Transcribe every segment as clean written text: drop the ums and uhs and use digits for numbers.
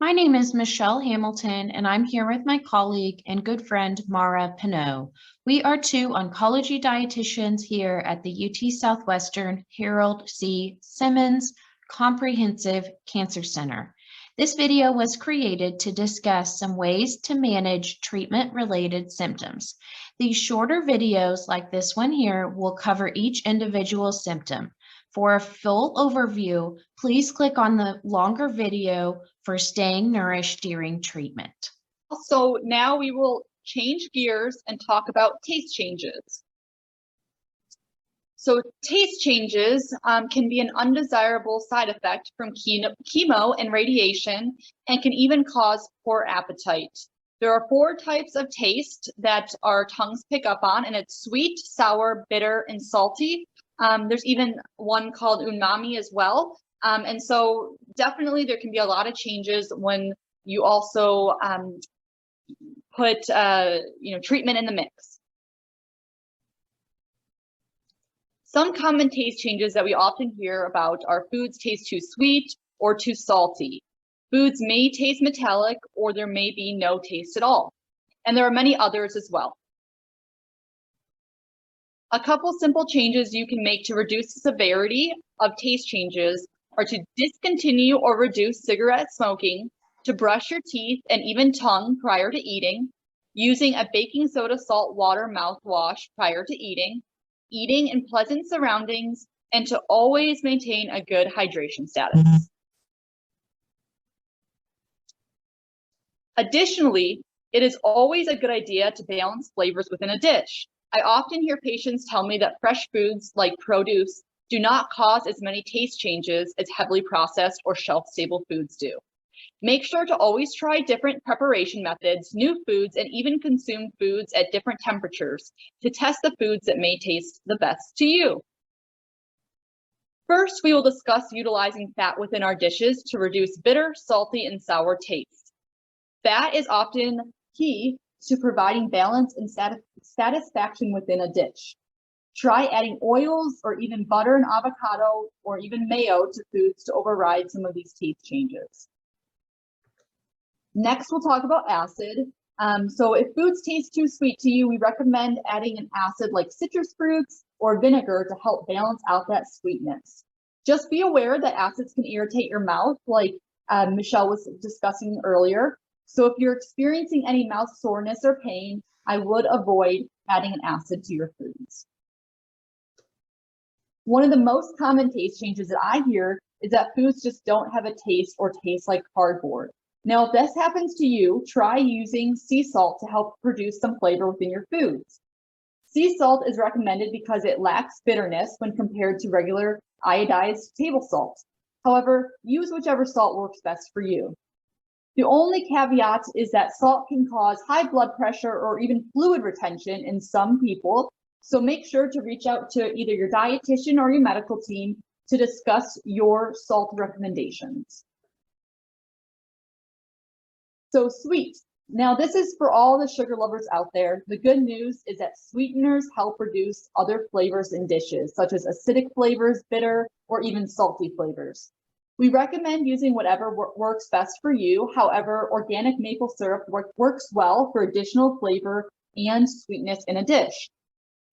My name is Michelle Hamilton, and I'm here with my colleague and good friend, Mara Pinot. We are two oncology dietitians here at the UT Southwestern Harold C. Simmons Comprehensive Cancer Center. This video was created to discuss some ways to manage treatment-related symptoms. These shorter videos, like this one here, will cover each individual symptom. For a full overview, please click on the longer video for staying nourished during treatment. So now we will change gears and talk about taste changes. So taste changes can be an undesirable side effect from chemo and radiation and can even cause poor appetite. There are 4 types of taste that our tongues pick up on, and it's sweet, sour, bitter, and salty. There's even one called umami as well. And so definitely there can be a lot of changes when you also put treatment in the mix. Some common taste changes that we often hear about are foods taste too sweet or too salty. Foods may taste metallic, or there may be no taste at all. And there are many others as well. A couple simple changes you can make to reduce the severity of taste changes are to discontinue or reduce cigarette smoking, to brush your teeth and even tongue prior to eating, using a baking soda salt water mouthwash prior to eating in pleasant surroundings, and to always maintain a good hydration status. Additionally, it is always a good idea to balance flavors within a dish. I often hear patients tell me that fresh foods like produce do not cause as many taste changes as heavily processed or shelf-stable foods do. Make sure to always try different preparation methods, new foods, and even consume foods at different temperatures to test the foods that may taste the best to you. First, we will discuss utilizing fat within our dishes to reduce bitter, salty, and sour taste. Fat is often key to providing balance and satisfaction within a dish. Try adding oils or even butter and avocado or even mayo to foods to override some of these taste changes. Next, we'll talk about acid. So if foods taste too sweet to you, we recommend adding an acid like citrus fruits or vinegar to help balance out that sweetness. Just be aware that acids can irritate your mouth, like Michelle was discussing earlier. So if you're experiencing any mouth soreness or pain, I would avoid adding an acid to your foods. One of the most common taste changes that I hear is that foods just don't have a taste or taste like cardboard. Now, if this happens to you, try using sea salt to help produce some flavor within your foods. Sea salt is recommended because it lacks bitterness when compared to regular iodized table salt. However, use whichever salt works best for you. The only caveat is that salt can cause high blood pressure or even fluid retention in some people, so make sure to reach out to either your dietitian or your medical team to discuss your salt recommendations. So sweet. Now this is for all the sugar lovers out there. The good news is that sweeteners help reduce other flavors in dishes, such as acidic flavors, bitter, or even salty flavors. We recommend using whatever works best for you. However, organic maple syrup works well for additional flavor and sweetness in a dish.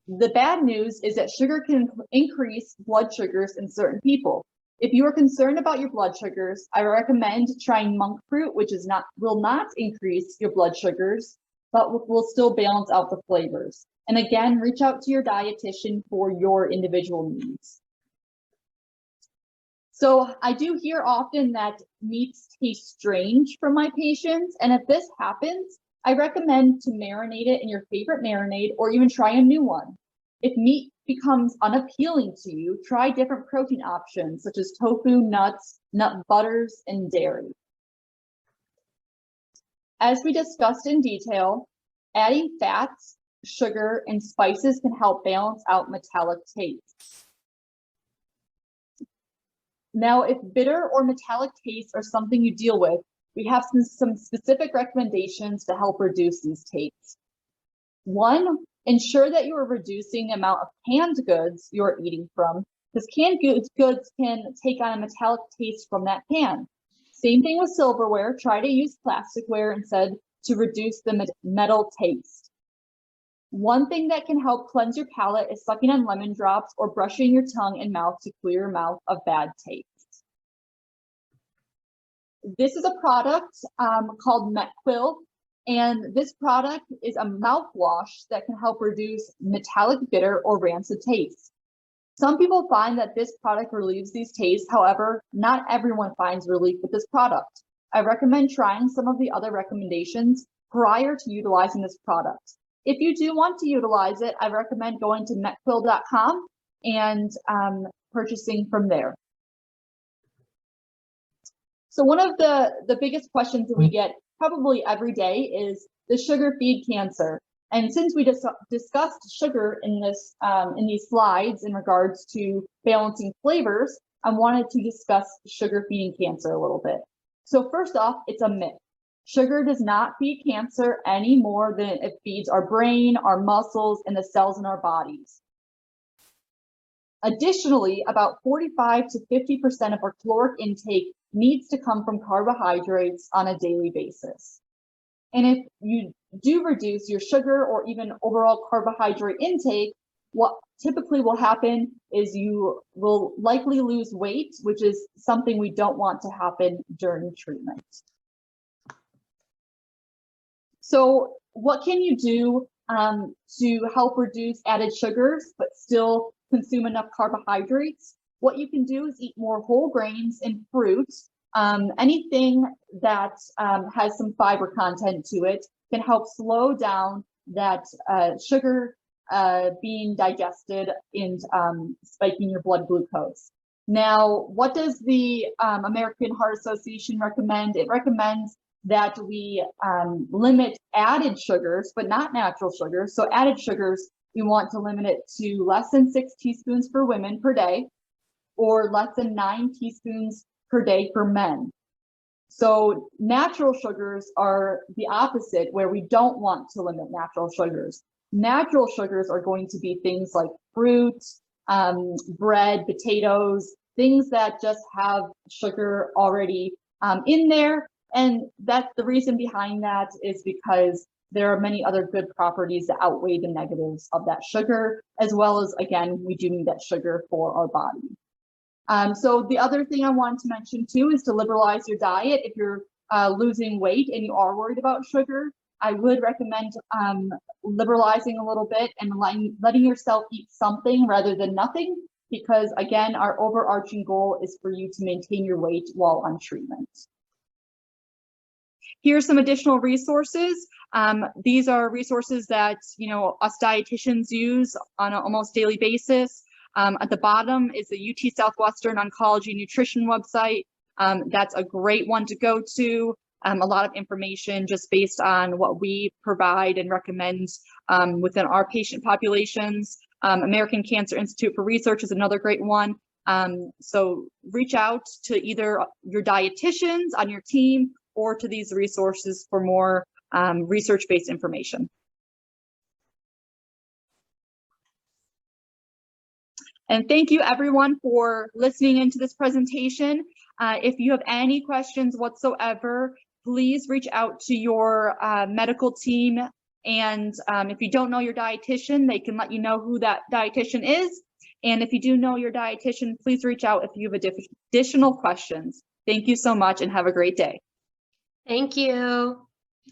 The bad news is that sugar can increase blood sugars in certain people. If you are concerned about your blood sugars, I recommend trying monk fruit, which will not increase your blood sugars, but will still balance out the flavors. And again, reach out to your dietitian for your individual needs. So I do hear often that meats taste strange from my patients, and if this happens, I recommend to marinate it in your favorite marinade or even try a new one. If meat becomes unappealing to you, try different protein options such as tofu, nuts, nut butters, and dairy. As we discussed in detail, adding fats, sugar, and spices can help balance out metallic tastes. Now, if bitter or metallic tastes are something you deal with, we have some specific recommendations to help reduce these tastes. One, ensure that you are reducing the amount of canned goods you're eating from, because canned goods can take on a metallic taste from that can. Same thing with silverware. Try to use plasticware instead to reduce the metal taste. One thing that can help cleanse your palate is sucking on lemon drops or brushing your tongue and mouth to clear your mouth of bad taste. This is a product called MetQuil, and this product is a mouthwash that can help reduce metallic bitter or rancid taste. Some people find that this product relieves these tastes. However, not everyone finds relief with this product. I recommend trying some of the other recommendations prior to utilizing this product. If you do want to utilize it, I recommend going to metquill.com and purchasing from there. So one of the biggest questions that we get probably every day is, does sugar feed cancer? And since we discussed sugar in these slides in regards to balancing flavors, I wanted to discuss sugar feeding cancer a little bit. So first off, it's a myth. Sugar does not feed cancer any more than it feeds our brain, our muscles, and the cells in our bodies. Additionally, about 45 to 50% of our caloric intake needs to come from carbohydrates on a daily basis. And if you do reduce your sugar or even overall carbohydrate intake, what typically will happen is you will likely lose weight, which is something we don't want to happen during treatment. So what can you do to help reduce added sugars, but still consume enough carbohydrates? What you can do is eat more whole grains and fruits. Anything that has some fiber content to it can help slow down that sugar being digested and spiking your blood glucose. Now, what does the American Heart Association recommend? It recommends that we limit added sugars, but not natural sugars. So added sugars, we want to limit it to less than 6 teaspoons for women per day, or less than 9 teaspoons per day for men. So natural sugars are the opposite, where we don't want to limit natural sugars. Natural sugars are going to be things like fruit, bread, potatoes, things that just have sugar already in there. And that's the reason behind that is because there are many other good properties that outweigh the negatives of that sugar, as well as, again, we do need that sugar for our body. So the other thing I wanted to mention too is to liberalize your diet. If you're losing weight and you are worried about sugar, I would recommend liberalizing a little bit and letting yourself eat something rather than nothing, because again, our overarching goal is for you to maintain your weight while on treatment. Here's some additional resources. These are resources that us dietitians use on an almost daily basis. At the bottom is the UT Southwestern Oncology Nutrition website. That's a great one to go to. A lot of information just based on what we provide and recommend within our patient populations. American Cancer Institute for Research is another great one. So reach out to either your dietitians on your team or to these resources for more research-based information. And thank you everyone for listening into this presentation. If you have any questions whatsoever, please reach out to your medical team. And if you don't know your dietitian, they can let you know who that dietitian is. And if you do know your dietitian, please reach out if you have additional questions. Thank you so much and have a great day. Thank you.